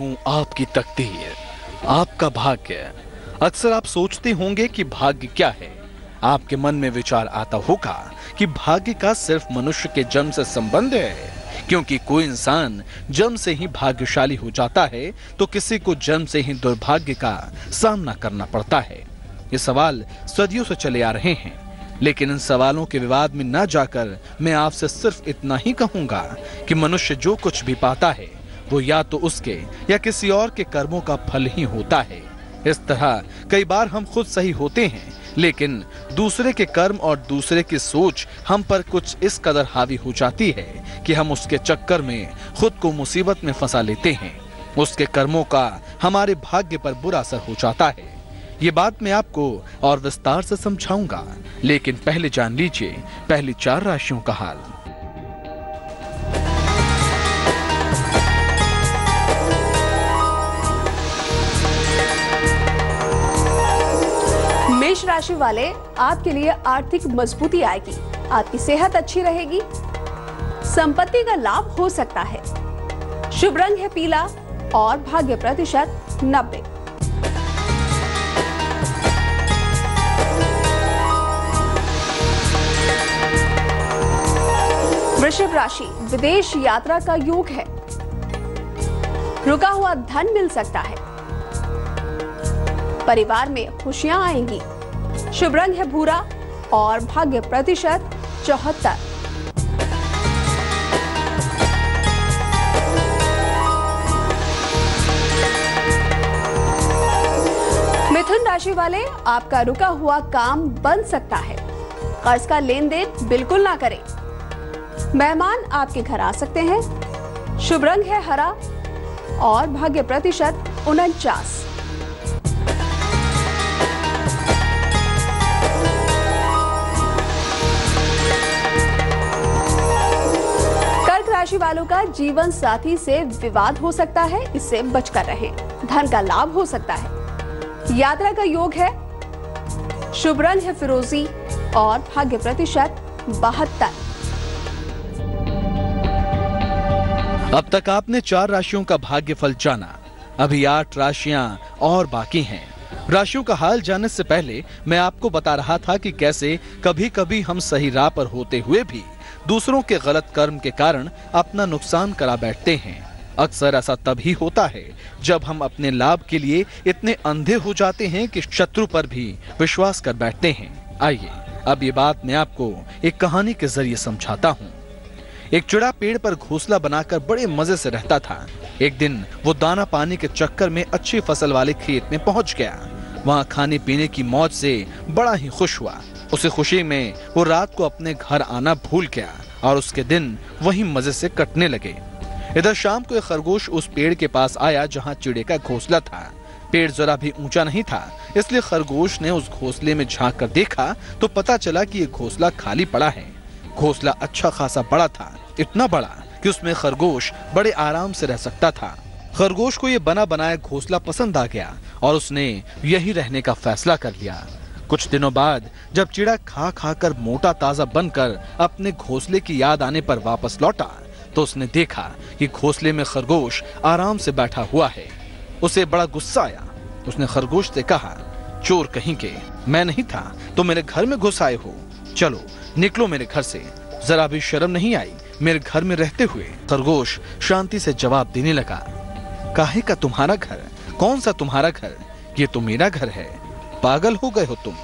हूँ आपकी तकदीर, आपका भाग्य। अक्सर आप सोचते होंगे कि भाग्य क्या है। आपके मन में विचार आता होगा कि भाग्य का सिर्फ मनुष्य के जन्म से संबंध है, क्योंकि कोई इंसान जन्म से ही भाग्यशाली हो जाता है तो किसी को जन्म से ही दुर्भाग्य का सामना करना पड़ता है। ये सवाल सदियों से चले आ रहे हैं, लेकिन इन सवालों के विवाद में न जाकर मैं आपसे सिर्फ इतना ही कहूंगा कि मनुष्य जो कुछ भी पाता है वो या तो उसके या किसी और के कर्मों का फल ही होता है। इस तरह कई बार हम खुद सही होते हैं, लेकिन दूसरे के कर्म और दूसरे की सोच हम पर कुछ इस कदर हावी हो जाती है कि हम उसके चक्कर में खुद को मुसीबत में फंसा लेते हैं। उसके कर्मों का हमारे भाग्य पर बुरा असर हो जाता है। ये बात मैं आपको और विस्तार से समझाऊंगा, लेकिन पहले जान लीजिए पहली 4 राशियों का हाल। मेष राशि वाले, आपके लिए आर्थिक मजबूती आएगी, आपकी सेहत अच्छी रहेगी, संपत्ति का लाभ हो सकता है। शुभ रंग है पीला और भाग्य प्रतिशत 90। वृषभ राशि, विदेश यात्रा का योग है, रुका हुआ धन मिल सकता है, परिवार में खुशियां आएंगी। शुभ रंग है भूरा और भाग्य प्रतिशत 74। मिथुन राशि वाले, आपका रुका हुआ काम बन सकता है, कर्ज का लेन देन बिल्कुल ना करें। मेहमान आपके घर आ सकते हैं। शुभ रंग है हरा और भाग्य प्रतिशत 49। कर्क राशि वालों का जीवन साथी से विवाद हो सकता है, इससे बचकर रहें। धन का लाभ हो सकता है, यात्रा का योग है। शुभ रंग है फिरोजी और भाग्य प्रतिशत 72। अब तक आपने 4 राशियों का भाग्यफल जाना, अभी 8 राशियां और बाकी हैं। राशियों का हाल जानने से पहले मैं आपको बता रहा था कि कैसे कभी कभी हम सही राह पर होते हुए भी दूसरों के गलत कर्म के कारण अपना नुकसान करा बैठते हैं। अक्सर ऐसा तभी होता है जब हम अपने लाभ के लिए इतने अंधे हो जाते हैं कि शत्रु पर भी विश्वास कर बैठते हैं। आइए अब ये बात मैं आपको एक कहानी के जरिए समझाता हूँ। एक चिड़ा पेड़ पर घोंसला बनाकर बड़े मजे से रहता था। एक दिन वो दाना पानी के चक्कर में अच्छी फसल वाले खेत में पहुंच गया। वहां खाने पीने की मौज से बड़ा ही खुश हुआ। उसी खुशी में वो रात को अपने घर आना भूल गया और उसके दिन वहीं मजे से कटने लगे। इधर शाम को एक खरगोश उस पेड़ के पास आया जहाँ चिड़े का घोंसला था। पेड़ जरा भी ऊंचा नहीं था, इसलिए खरगोश ने उस घोंसले में झांक कर देखा तो पता चला कि ये घोंसला खाली पड़ा है। घोंसला अच्छा खासा बड़ा था, इतना बड़ा कि उसमें खरगोश बड़े आराम से रह सकता था। खरगोश को ये बना बनाया घोंसला पसंद आ गया और उसने यही रहने का फैसला कर लिया। कुछ दिनों बाद जब चिड़ा खा खा कर मोटा ताजा बनकर अपने घोंसले की याद आने पर वापस लौटा तो उसने देखा कि घोंसले में खरगोश आराम से बैठा हुआ है। उसे बड़ा गुस्सा आया। उसने खरगोश से कहा, चोर कहीं के, मैं नहीं था तो मेरे घर में घुस आए हो, चलो निकलो मेरे घर से, जरा भी शर्म नहीं आई मेरे घर में रहते हुए। खरगोश शांति से जवाब देने लगा, काहे का तुम्हारा घर, कौन सा तुम्हारा घर, ये तो मेरा घर है, पागल हो गए हो तुम।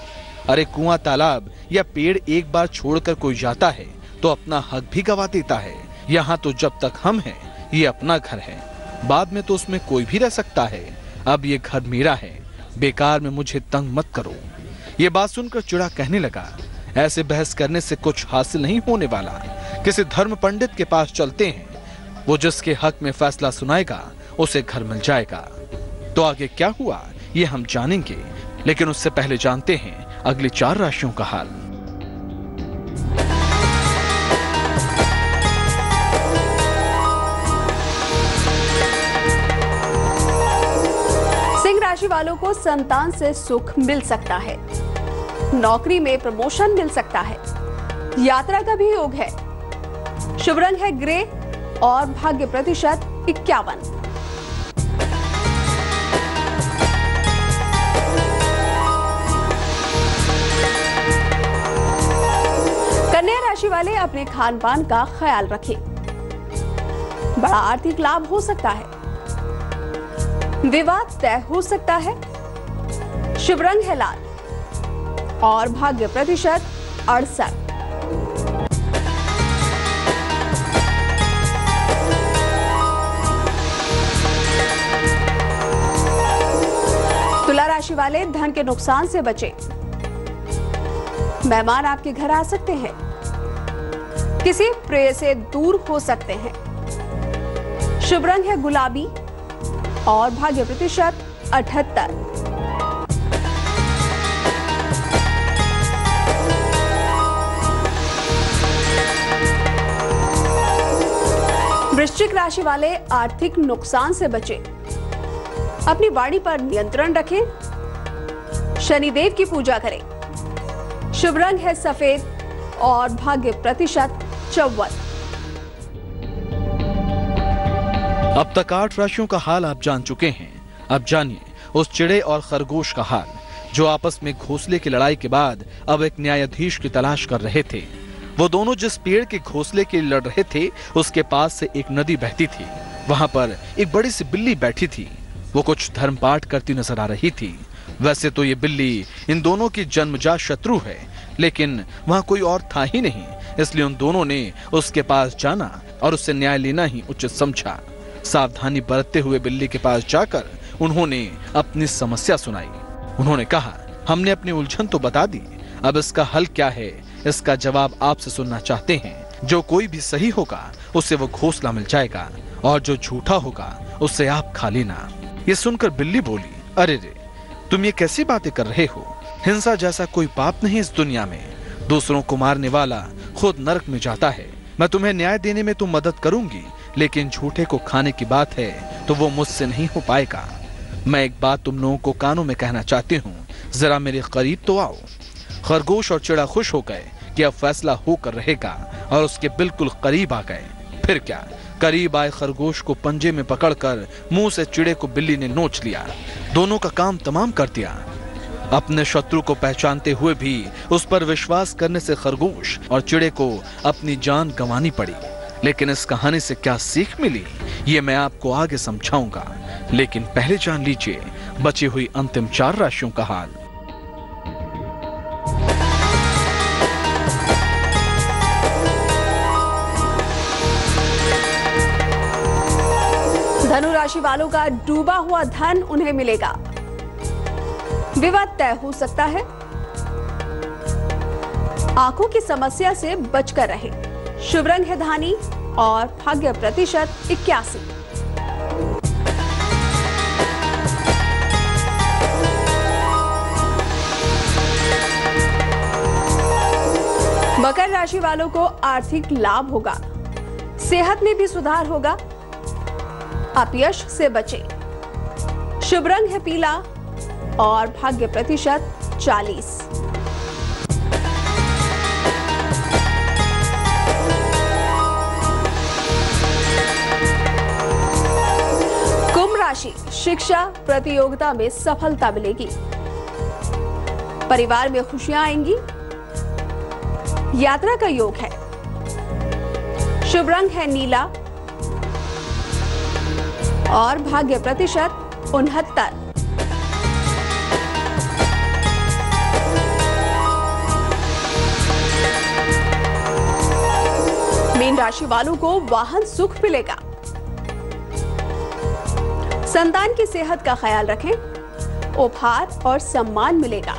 अरे कुआं तालाब या पेड़ एक बार छोड़कर कोई जाता है तो अपना हक भी गवा देता है। यहाँ तो जब तक हम हैं ये अपना घर है, बाद में तो उसमें कोई भी रह सकता है। अब ये घर मेरा है, बेकार में मुझे तंग मत करो। ये बात सुनकर चिड़ा कहने लगा, ऐसे बहस करने से कुछ हासिल नहीं होने वाला, किसी धर्म पंडित के पास चलते हैं, वो जिसके हक में फैसला सुनाएगा उसे घर मिल जाएगा। तो आगे क्या हुआ ये हम जानेंगे, लेकिन उससे पहले जानते हैं अगली 4 राशियों का हाल। सिंह राशि वालों को संतान से सुख मिल सकता है, नौकरी में प्रमोशन मिल सकता है, यात्रा का भी योग है। शुभ रंग है ग्रे और भाग्य प्रतिशत 51। वाले अपने खान पान का ख्याल रखें। बड़ा आर्थिक लाभ हो सकता है। विवाद तय हो सकता है। शुभ रंग है लाल और भाग्य प्रतिशत 68। तुला राशि वाले धन के नुकसान से बचें। मेहमान आपके घर आ सकते हैं। किसी प्रिय से दूर हो सकते हैं। शुभ रंग है गुलाबी और भाग्य प्रतिशत 78। वृश्चिक राशि वाले आर्थिक नुकसान से बचें। अपनी वाणी पर नियंत्रण रखें। शनिदेव की पूजा करें। शुभ रंग है सफेद और भाग्य प्रतिशत 54। अब तक 8 राशियों का हाल आप जान चुके हैं। अब जानिए उस चिड़े और खरगोश का हाल जो आपस में घोंसले की लड़ाई के बाद अब एक न्यायाधीश की तलाश कर रहे थे। वो दोनों जिस पेड़ के घोंसले के लिए लड़ रहे थे उसके पास से एक नदी बहती थी। वहां पर एक बड़ी सी बिल्ली बैठी थी। वो कुछ धर्म पाठ करती नजर आ रही थी। वैसे तो ये बिल्ली इन दोनों की जन्मजात शत्रु है, लेकिन वहां कोई और था ही नहीं, इसलिए उन दोनों ने उसके पास जाना और उससे न्याय लेना ही उचित समझा। सावधानी बरतते हुए बिल्ली के पास जाकर उन्होंने अपनी समस्या सुनाई। उन्होंने कहा, हमने अपनी उलझन तो बता दी, अब इसका हल क्या है इसका जवाब आपसे सुनना चाहते हैं। जो कोई भी सही होगा उससे वो घोंसला मिल जाएगा और जो झूठा होगा उससे आप खा लेना। ये सुनकर बिल्ली बोली, अरे रे, तुम ये कैसी बातें कर रहे हो? हिंसा जैसा कोई पाप नहीं इस दुनिया में। दूसरों को मारने वाला खुद नरक में जाता है। मैं तुम्हें न्याय देने में तो मदद करूंगी, लेकिन झूठे को खाने की बात है तो वो मुझसे नहीं हो पाएगा। मैं एक बात तुम लोगों को कानों में कहना चाहती हूँ, जरा मेरे करीब तो आओ। खरगोश और चिड़ा खुश हो गए कि अब फैसला होकर रहेगा और उसके बिल्कुल करीब आ गए। फिर क्या, करीब आए खरगोश को पंजे में पकड़कर मुंह से चिड़े को बिल्ली ने नोच लिया। दोनों का काम तमाम कर दिया। अपने शत्रु को पहचानते हुए भी उस पर विश्वास करने से खरगोश और चिड़े को अपनी जान गंवानी पड़ी। लेकिन इस कहानी से क्या सीख मिली, ये मैं आपको आगे समझाऊंगा। लेकिन पहले जान लीजिए बची हुई अंतिम 4 राशियों का हाल। धनु राशि वालों का डूबा हुआ धन उन्हें मिलेगा। विवाद तय हो सकता है। आंखों की समस्या से बचकर रहे। शुभ रंग है धानी और भाग्य प्रतिशत 81। मकर राशि वालों को आर्थिक लाभ होगा। सेहत में भी सुधार होगा। अपयश से बचें। शुभ रंग है पीला और भाग्य प्रतिशत 40। कुंभ राशि, शिक्षा प्रतियोगिता में सफलता मिलेगी। परिवार में खुशियां आएंगी। यात्रा का योग है। शुभ रंग है नीला और भाग्य प्रतिशत 69। मीन राशि वालों को वाहन सुख मिलेगा। संतान की सेहत का ख्याल रखें। उपहार और सम्मान मिलेगा।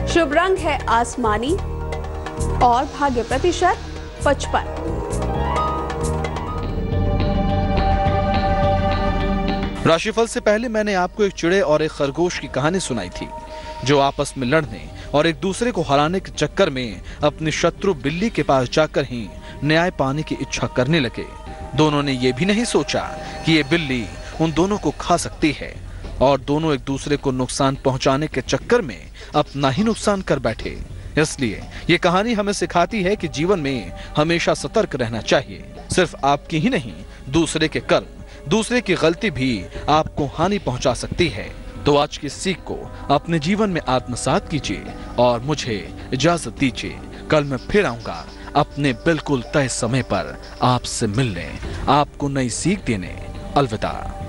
शुभ रंग है आसमानी और भाग्य प्रतिशत 55। राशिफल से पहले मैंने आपको एक चिड़े और एक खरगोश की कहानी सुनाई थी जो आपस में लड़ने और एक दूसरे को हराने के चक्कर में अपनी शत्रु बिल्ली के पास जाकर ही न्याय पाने की इच्छा करने लगे। दोनों ने यह भी नहीं सोचा कि ये बिल्ली उन दोनों को खा सकती है और दोनों एक दूसरे को नुकसान पहुंचाने के चक्कर में अपना ही नुकसान कर बैठे। इसलिए ये कहानी हमें सिखाती है कि जीवन में हमेशा सतर्क रहना चाहिए। सिर्फ आपकी ही नहीं, दूसरे के कर्म, दूसरे की गलती भी आपको हानि पहुंचा सकती है। तो आज की सीख को अपने जीवन में आत्मसात कीजिए और मुझे इजाजत दीजिए। कल मैं फिर आऊंगा अपने बिल्कुल तय समय पर आपसे मिलने, आपको नई सीख देने अलविदा।